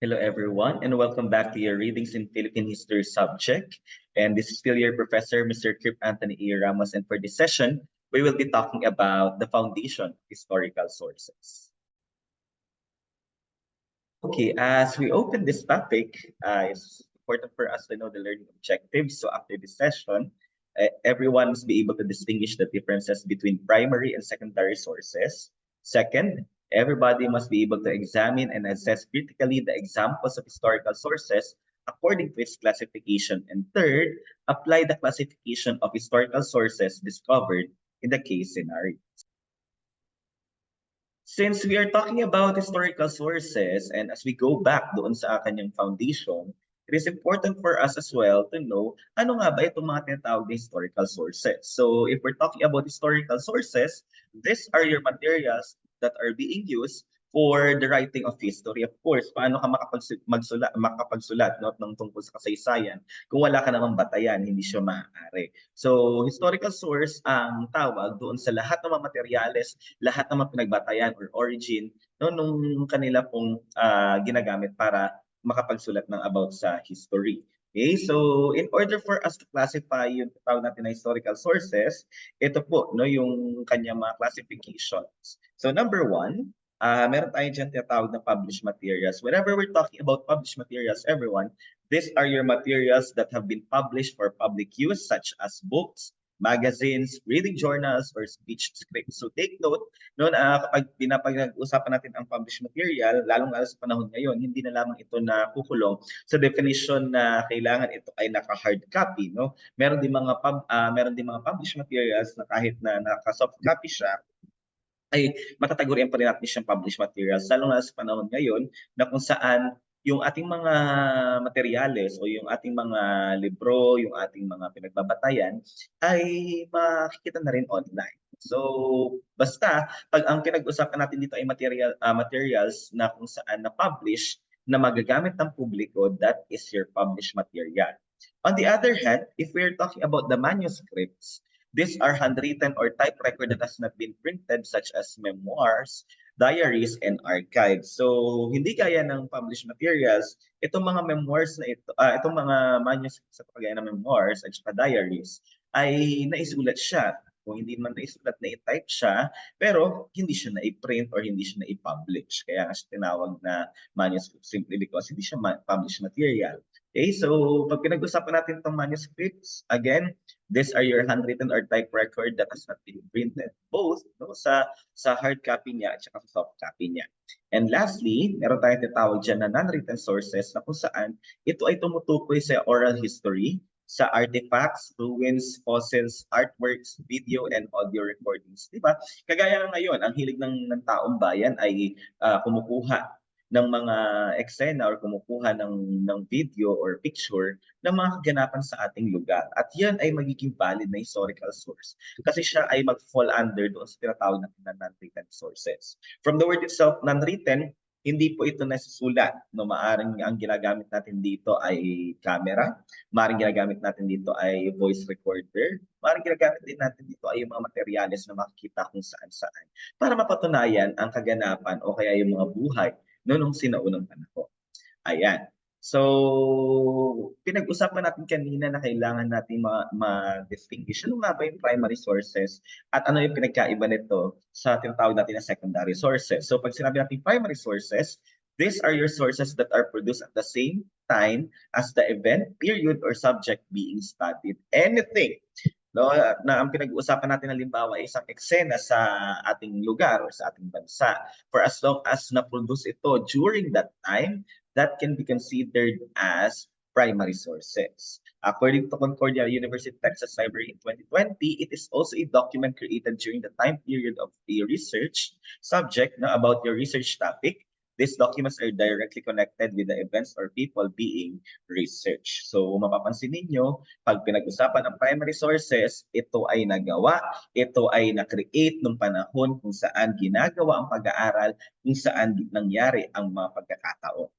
Hello, everyone, and welcome back to your Readings in Philippine History subject. And this is still your professor, Mr. Krippe Anthony E. Ramos. And for this session, we will be talking about the foundation of historical sources. Okay, as we open this topic, it's important for us to know the learning objectives. So after this session, everyone must be able to distinguish the differences between primary and secondary sources. Second, everybody must be able to examine and assess critically the examples of historical sources according to its classification. And third, apply the classification of historical sources discovered in the case scenario. Since we are talking about historical sources and as we go back doon sa kanyang foundation, it is important for us as well to know ano nga ba itong mga tinatawag na historical sources. So if we're talking about historical sources, these are your materials that are being used for the writing of history. Of course, paano ka makapagsulat no, ng tungkol sa kasaysayan kung wala ka namang batayan, hindi siya maaari. So historical source ang tawag doon sa lahat ng mga materyales, lahat ng mga pinagbatayan or origin no, nung kanila pong ginagamit para makapagsulat ng about sa history. Okay, so in order for us to classify yung tawag natin na historical sources, ito po no yung kanyang mga classifications. So number one, meron tayo dyan tinatawag na published materials. Whenever we're talking about published materials, everyone, these are your materials that have been published for public use such as books, magazines, reading journals, or speech scripts. So take note, no, kapag pinapag-usapan natin ang published material, lalong-lalo sa panahon ngayon, hindi na lamang ito na kukulong sa definition na kailangan ito ay naka-hard copy. No? Meron din mga published materials na kahit na naka-soft copy siya, ay matatagurian pa rin natin siyang published materials, lalo na sa panahon ngayon na kung saan yung ating mga materyales o yung ating mga libro, yung ating mga pinagbabatayan ay makikita na rin online. So, basta pag ang pinag-usapan natin dito ay materials na kung saan na-publish na magagamit ng publiko, that is your published material. On the other hand, if we're talking about the manuscripts, these are handwritten or type record that has not been printed such as memoirs, diaries, and archives. So, hindi kaya ng published materials, itong mga memoirs na ito, itong mga manuscripts sa kagaya ng memoirs at saka diaries, ay naisulat siya. Kung hindi man naisulat, na-type siya, pero hindi siya na-print or hindi siya na-publish. Kaya nga siya tinawag na manuscript simply because hindi siya published material. Okay, so pag pinag-usapan natin itong manuscripts, again, these are your handwritten or type record that has not been printed, both no, sa hard copy niya at saka sa soft copy niya. And lastly, meron tayong tinatawag dyan na non-written sources na kung saan ito ay tumutukoy sa oral history, sa artifacts, ruins, fossils, artworks, video, and audio recordings. Diba? Kagaya ngayon, ang hilig ng taong bayan ay kumukuha ng mga eksena or kumukuha ng video or picture ng mga kaganapan sa ating lugar. At yan ay magiging valid na historical source kasi siya ay mag-fall under doon sa tinatawag natin na non-written sources. From the word itself, non-written, hindi po ito nasusulat. No, maaring ang ginagamit natin dito ay camera, maaring ginagamit natin dito ay voice recorder, maaring ginagamit din natin dito ay yung mga materyales na makikita kung saan-saan para mapatunayan ang kaganapan o kaya yung mga buhay nung sinaunang panahon. Ayan. So, pinag-usapan natin kanina na kailangan natin ma-distinguish ano nga ba yung primary sources at ano yung pinagkaiba nito sa tinatawag natin na secondary sources. So, pag sinabi natin primary sources, these are your sources that are produced at the same time as the event, period, or subject being studied. Anything no, na ang pinag-uusapan natin halimbawa ay isang eksena sa ating lugar o sa ating bansa. For as long as na-produce ito during that time, that can be considered as primary sources. According to Concordia University Texas Library in 2020, it is also a document created during the time period of a research subject na about your research topic. These documents are directly connected with the events or people being researched. So mapapansin ninyo, pag pinag-usapan ang primary sources, ito ay nagawa, ito ay na-create nung panahon kung saan ginagawa ang pag-aaral, kung saan nangyari ang mga pagkakataon.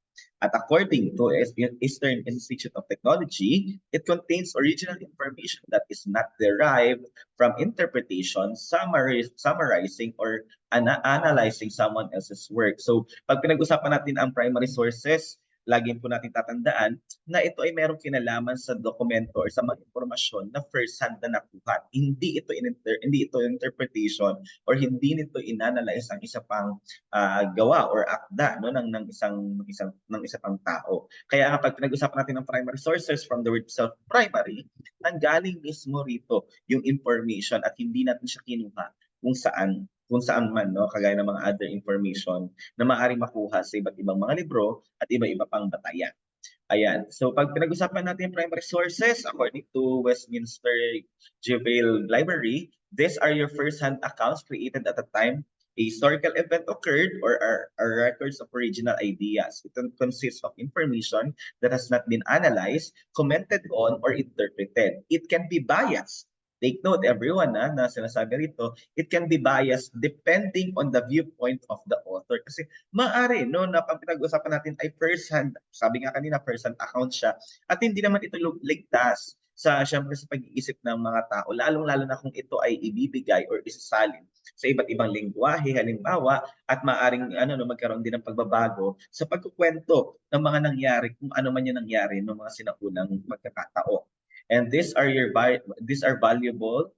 At according to Eastern Institute of Technology, it contains original information that is not derived from interpretation, summarizing, or analyzing someone else's work. So, pag pinag-usapan natin ang primary sources, lagi po natin tatandaan na ito ay merong kinalaman sa dokumento or sa mga impormasyon na first hand na nakuha. Hindi ito interpretation or hindi nito inanalyze ang isa pang gawa or akda no ng isa pang tao. Kaya kapag pinag-usapan natin ng primary sources from the word itself, primary, nanggaling mismo rito yung information at hindi natin siya kinuha kung saan man no kagaya ng mga other information na maaaring makuha sa iba't ibang mga libro at iba-iba pang batayan. Ayan. So pag pinag-usapan natin yung primary sources, according to Westminster Juvenile Library, these are your first-hand accounts created at a time a historical event occurred or are records of original ideas. It consists of information that has not been analyzed, commented on, or interpreted. It can be biased. Take note, everyone, na sinasabi rito, it can be biased depending on the viewpoint of the author. Kasi maaari, no, na pag pinag-usapan natin ay first-hand, sabi nga kanina, first-hand account siya, at hindi naman ito ligtas syempre sa pag-iisip ng mga tao, lalong-lalo na kung ito ay ibibigay or isasalin sa iba't ibang lengguwahe, halimbawa, at maaring magkaroon din ng pagbabago sa pagkukwento ng mga nangyari, kung ano man yung nangyari ng mga sinaunang pagkakataon. And these are valuable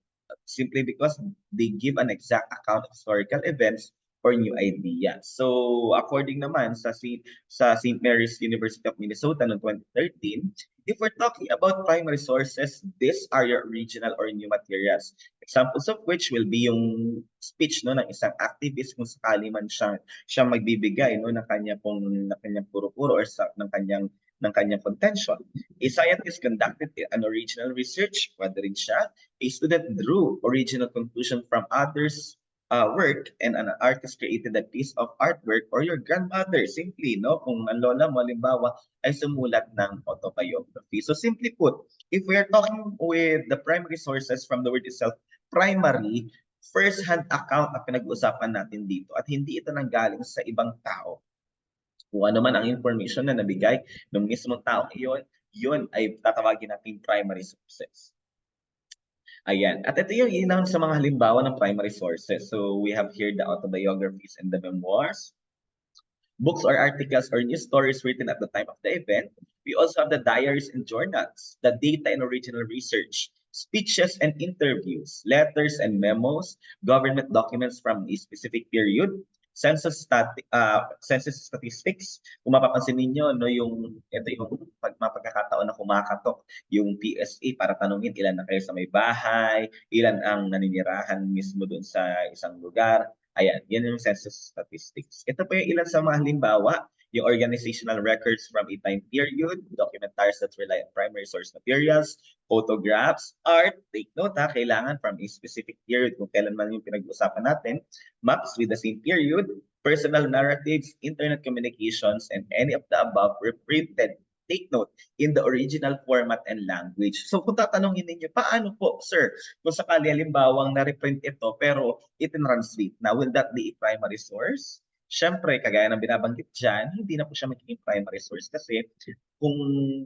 simply because they give an exact account of historical events or new ideas. So, according naman sa St. Mary's University of Minnesota noong 2013, if we're talking about primary sources, these are your original or new materials. Examples of which will be yung speech ng isang activist kung sakali man siyang magbibigay ng kanyang puro-puro or ng kanyang contention. A scientist conducted an original research, pwede rin siya. A student drew original conclusion from others' work, and an artist created a piece of artwork, or your grandmother, simply, no? Kung ang lola mo, halimbawa, ay sumulat ng autobiography. So simply put, if we are talking with the primary sources from the word itself, primary, first-hand account ang pinag-uusapan natin dito at hindi ito nanggaling sa ibang tao. Kung ano man ang information na nabigay ng mismong tao yun ay tatawagin natin primary sources. Ayan. At ito yung ilang sa mga halimbawa ng primary sources. So we have here the autobiographies and the memoirs, books or articles or news stories written at the time of the event. We also have the diaries and journals, the data and original research, speeches and interviews, letters and memos, government documents from a specific period, census statistics. Kung mapapansin ninyo, no, ito yung mapagkakataon na kumakatok yung PSA para tanungin ilan na kayo sa may bahay, ilan ang naninirahan mismo doon sa isang lugar. Ayan, yan yung census statistics. Ito po yung ilan sa mga halimbawa, yung organizational records from a time period, documentaries that rely on primary source materials, photographs, art, take note kailangan from a specific period kung kailan man yung pinag-usapan natin, maps with the same period, personal narratives, internet communications, and any of the above were printed, take note, in the original format and language. So kung tatanungin ninyo, paano po, sir, kung sakali halimbawang na-reprint ito pero itinranslate na, will that be a primary source? Siyempre, kagaya ng binabanggit dyan, hindi na po siya magiging primary source kasi kung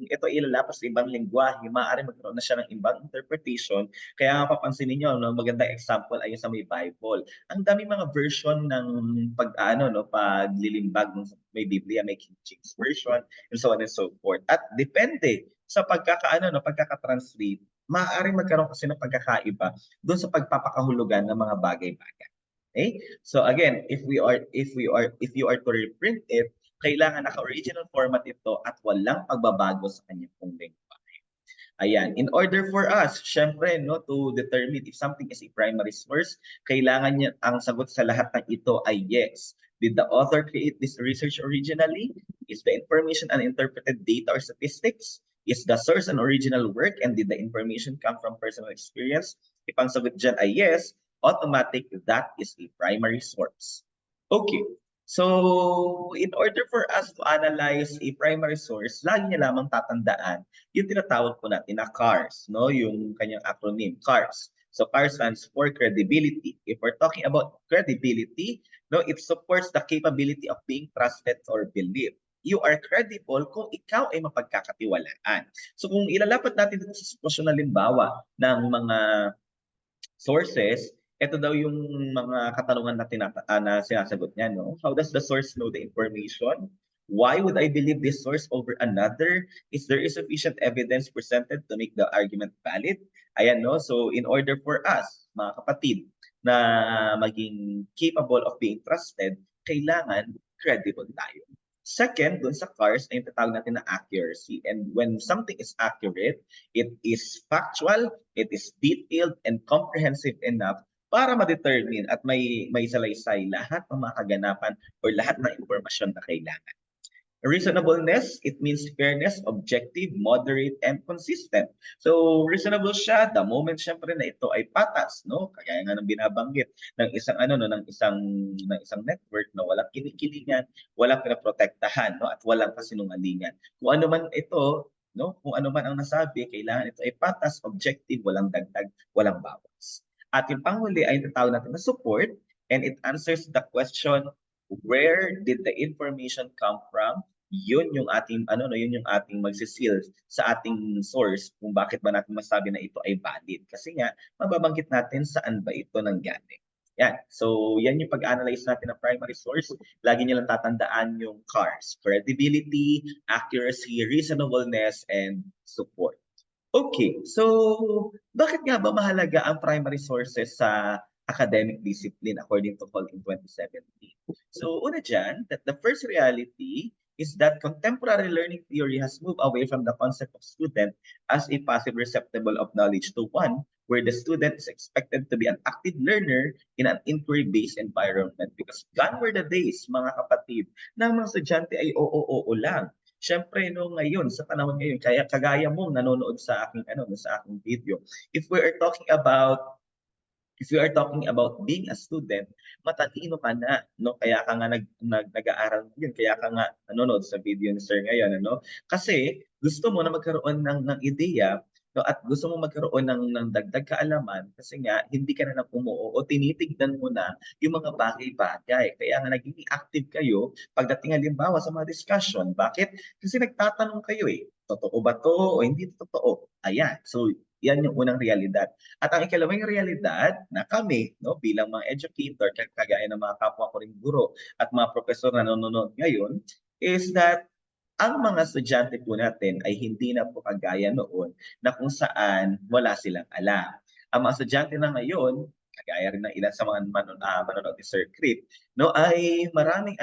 ito ilalapas sa ibang lengguwahe, maaari magkaroon na siya ng ibang interpretation. Kaya nga papansin niyo, no, magandang example ay sa may Bible. Ang dami mga version ng paglilimbag ng may Biblia, may King James Version, and so on and so forth. At depende sa pagkaka-translate, maaaring magkaroon kasi ng pagkakaiba doon sa pagpapakahulugan ng mga bagay-bagay. Okay? So again, if you are to reprint it, kailangan naka-original format ito at walang pagbabago sa kanyang pong lengguwahe. Ayan, in order for us, syempre, no, to determine if something is a primary source, kailangan niya ang sagot sa lahat ng ito ay yes. Did the author create this research originally? Is the information an interpreted data or statistics? Is the source an original work, and did the information come from personal experience? If ang sagot dyan ay yes, automatic that is a primary source. Okay, so in order for us to analyze a primary source, lagi niya lamang tatandaan yung tinatawag po natin na CARS, no? Yung kanyang acronym, CARS. So CARS stands for credibility. If we're talking about credibility, no, it supports the capability of being trusted or believed. You are credible kung ikaw ay mapagkakatiwalaan. So kung ilalapat natin dito sa sitwasyon na limbawa ng mga sources, ito daw yung mga katanungan na sinasagot niya, no? How does the source know the information? Why would I believe this source over another? Is there sufficient evidence presented to make the argument valid? Ayan, no? So in order for us, mga kapatid, na maging capable of being trusted, kailangan credible tayo. Second, dun sa cars, ay tatawag natin na accuracy. And when something is accurate, it is factual, it is detailed, and comprehensive enough para ma-determine at may salaysay lahat ng mga kaganapan or lahat ng impormasyon na kailangan. Reasonableness, it means fairness, objective, moderate, and consistent. So, reasonable siya the moment syempre na ito ay patas, no? Kagaya nga ng binabanggit ng isang ano no, ng isang network no, walang kinikilingan, walang pinoprotektahan, no, at walang kasinungalingan. Kung ano man ito, no, kung ano man ang nasabi, kailangan ito ay patas, objective, walang dagdag, walang bawas. At yung panghuli ay tinatawag natin na support, and it answers the question, where did the information come from? Yun yung ating ano no, yun yung ating magsisil sa ating source kung bakit ba natin masabi na ito ay valid. Kasi nga mababanggit natin saan ba ito nanggaling. Yan. So, yan yung pag-analyze natin ng primary source. Lagi niyo lang tatandaan yung CARS: credibility, accuracy, reasonableness, and support. Okay, so bakit nga ba mahalaga ang primary sources sa academic discipline according to Hall in 2017? So una dyan, that the first reality is that contemporary learning theory has moved away from the concept of student as a passive receptacle of knowledge to one where the student is expected to be an active learner in an inquiry-based environment. Because gone were the days, mga kapatid, na ang mga estudyante ay oo lang. Siyempre no, ngayon sa panahon ngayon, kaya kagaya mong nanonood sa aking sa aking video, if we are talking about being a student, matalino ka na, no? Kaya ka nga nag-aaral yun, kaya ka nga nanonood sa video ni Sir ngayon, ano? Kasi gusto mo na magkaroon ng ideya, no? At gusto mo magkaroon ng dagdag kaalaman kasi nga hindi ka na umuo o tinitignan mo na yung mga bagay-bagay. Kaya nga nagiging active kayo pagdating halimbawa sa mga discussion. Bakit? Kasi nagtatanong kayo eh, totoo ba to o hindi totoo? Ayan. So, yan yung unang realidad. At ang ikalawang realidad na kami, no, bilang mga educator, kagaya ng mga kapwa ko ring guro at mga profesor na nanonood ngayon, is that ang mga estudyante po natin ay hindi na po kagaya noon na kung saan wala silang alam. Ang mga estudyante na ngayon, kagaya rin ng ilan sa mga manonood ni Sir Krippe, no, ay maraming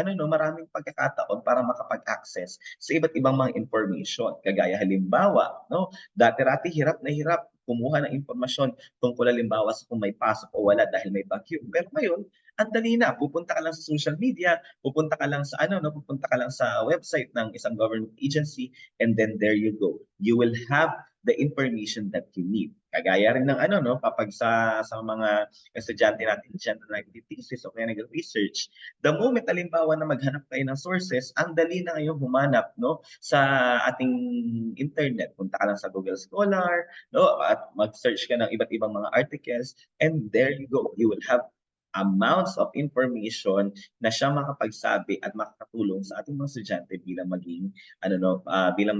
pagkakataon para makapag-access sa iba't ibang mga information. Kagaya halimbawa, no, dati-rati hirap na hirap kumuha ng impormasyon tungkol halimbawa sa kung may pasok o wala dahil may bagyo. Pero ngayon, ang dali na, pupunta ka lang sa social media, pupunta ka lang sa pupunta ka lang sa website ng isang government agency, and then there you go. You will have the information that you need. Kagaya rin ng kapag sa mga estudyante natin diyan na nagtitesis o kaya nag-research, the moment halimbawa na maghanap kayo ng sources, ang dali na ngayon humanap no sa ating internet. Punta ka lang sa Google Scholar, no, at mag-search ka ng iba't ibang mga articles, and there you go. You will have amounts of information na siya makapagsabi at makakatulong sa ating mga estudyante bilang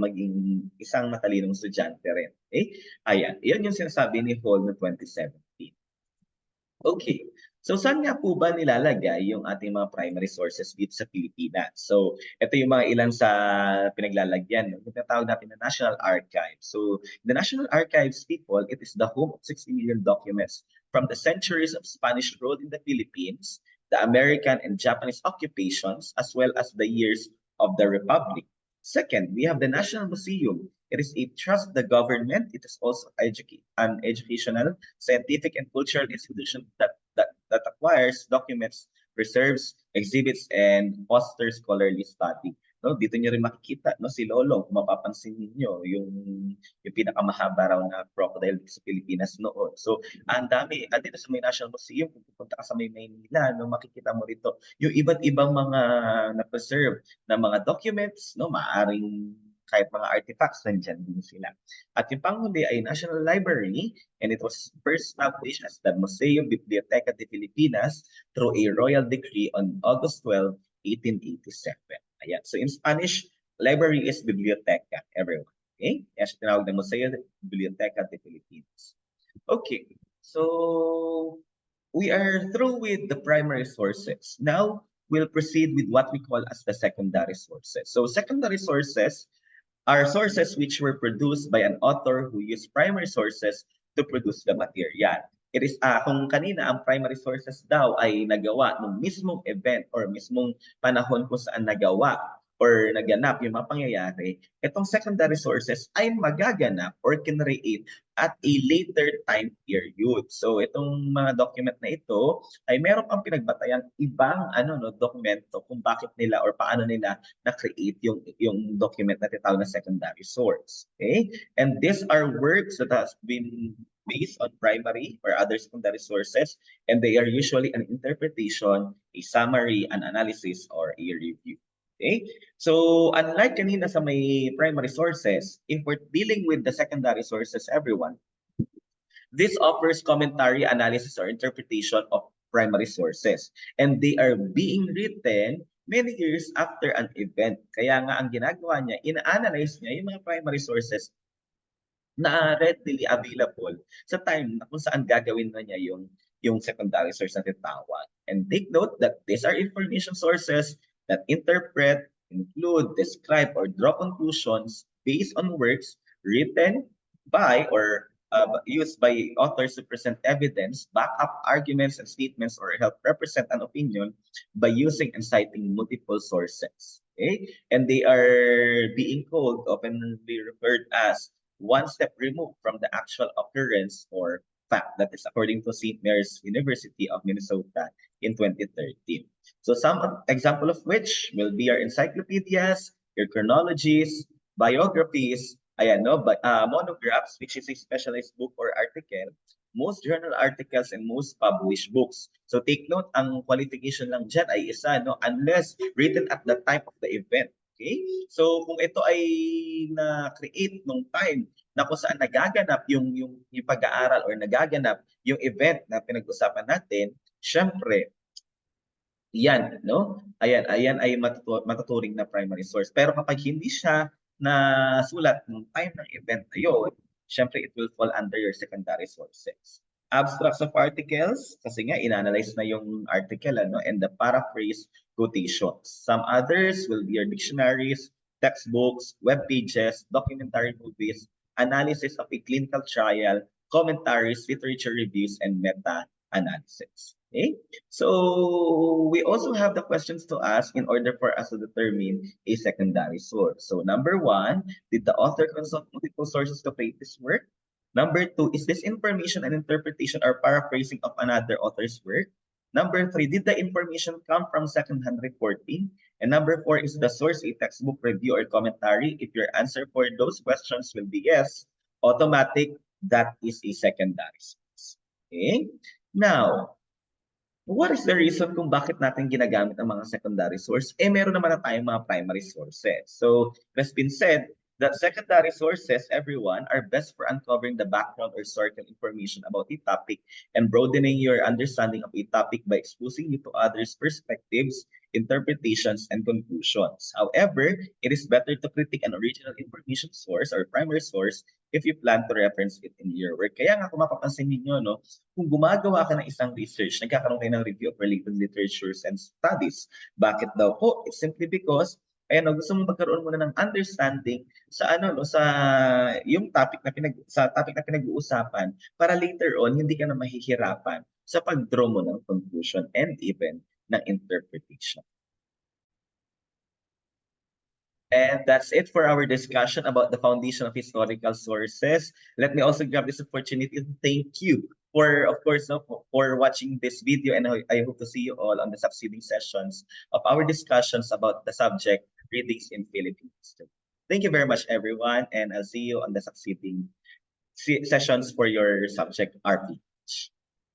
maging isang matalinong estudyante rin. Okay? Ayan, iyon yung sinasabi ni Hall no 2017. Okay. So saan nga po ba nilalagay yung ating mga primary sources dito sa Pilipinas? So ito yung mga ilan sa pinaglalagyan. Yung tinatawag natin na National Archives. So the National Archives, people, it is the home of 60 million documents from the centuries of Spanish rule in the Philippines, the American and Japanese occupations, as well as the years of the Republic. Second, we have the National Museum. It is a trust the government. It is also an educational, scientific, and cultural institution that acquires documents, preserves, exhibits, and fosters scholarly study. No, dito niyo rin makikita no si Lolo, kung mapapansin niyo yung pinakamahaba raw na crocodile sa Pilipinas noon. So, ang dami dito sa may National Museum, kung pupunta ka sa may Maynila, no, makikita mo rito yung iba't ibang mga na-preserve na mga documents, no, maaring kahit mga artifacts, nandiyan din sila. At yung panghuli ay National Library, and it was first established as the Museo Biblioteca de Filipinas through a royal decree on August 12, 1887. Ayan. So in Spanish, library is biblioteca, everyone. Okay? Kaya siya tinawag na Museo Biblioteca de Filipinas. Okay. So we are through with the primary sources. Now, we'll proceed with what we call as the secondary sources. So secondary sources are sources which were produced by an author who used primary sources to produce the material. It is, kung kanina ang primary sources daw ay nagawa ng mismong event or mismong panahon kung saan nagawa or naganap yung mga pangyayari, itong secondary sources ay magaganap or kinreate at a later time period. So itong mga document na ito ay meron pang pinagbatayang ibang dokumento kung bakit nila or paano nila na-create yung document na tinatawag na secondary source. Okay? And these are works that has been based on primary or other secondary sources, and they are usually an interpretation, a summary, an analysis, or a review. Okay? So, unlike kanina sa may primary sources, if we're dealing with the secondary sources, everyone, this offers commentary, analysis, or interpretation of primary sources. And they are being written many years after an event. Kaya nga ang ginagawa niya, ina-analyze niya yung mga primary sources na readily available sa time na kung saan gagawin na niya yung secondary source na tinatawag. And take note that these are information sources that interpret, include, describe, or draw conclusions based on works written by or used by authors to present evidence, back up arguments and statements, or help represent an opinion by using and citing multiple sources. Okay? And they are being called, often be referred as one step removed from the actual occurrence or fact. That is according to St. Mary's University of Minnesota in 2013. So some example of which will be our encyclopedias, your chronologies, biographies, ayan, no, but, monographs, which is a specialized book or article, most journal articles, and most published books. So take note, ang qualification lang dyan ay isa, no, unless written at the time of the event. Okay? So kung ito ay na-create nung time na kung saan nagaganap yung pag-aaral or nagaganap yung event na pinag-usapan natin, syempre, yan, no? Ayan ay matuturing na primary source. Pero kapag hindi siya nasulat nung time ng event na yun, syempre it will fall under your secondary sources. Abstracts of articles, kasi nga inanalyze na yung article, and the paraphrase quotations. Some others will be your dictionaries, textbooks, web pages, documentary movies, analysis of a clinical trial, commentaries, literature reviews, and meta-analysis. Okay? So we also have the questions to ask in order for us to determine a secondary source. So number one, did the author consult multiple sources to create this work? Number two, is this information an interpretation or paraphrasing of another author's work? Number three, did the information come from secondhand reporting? And number four, is the source a textbook review or commentary? If your answer for those questions will be yes, automatic, that is a secondary source. Okay? Now, what is the reason kung bakit natin ginagamit ang mga secondary source? Meron naman na tayong mga primary sources. So, it has been said that secondary sources, everyone, are best for uncovering the background or historical information about a topic and broadening your understanding of a topic by exposing you to others' perspectives, interpretations, and conclusions. However, it is better to critique an original information source or primary source if you plan to reference it in your work. Kaya nga kung mapapansin ninyo, no, kung gumagawa ka ng isang research, nagkakaroon kayo ng review of related literatures and studies. Bakit daw po? It's simply because gusto mo magkaroon muna ng understanding sa sa yung topic na pinag-uusapan para later on hindi ka na mahihirapan sa pag-draw mo ng conclusion and even ng interpretation. And that's it for our discussion about the foundation of historical sources. Let me also grab this opportunity to thank you for, of course, for watching this video, and I hope to see you all on the succeeding sessions of our discussions about the subject readings in Philippine history. Thank you very much, everyone, and I'll see you on the succeeding sessions for your subject RP.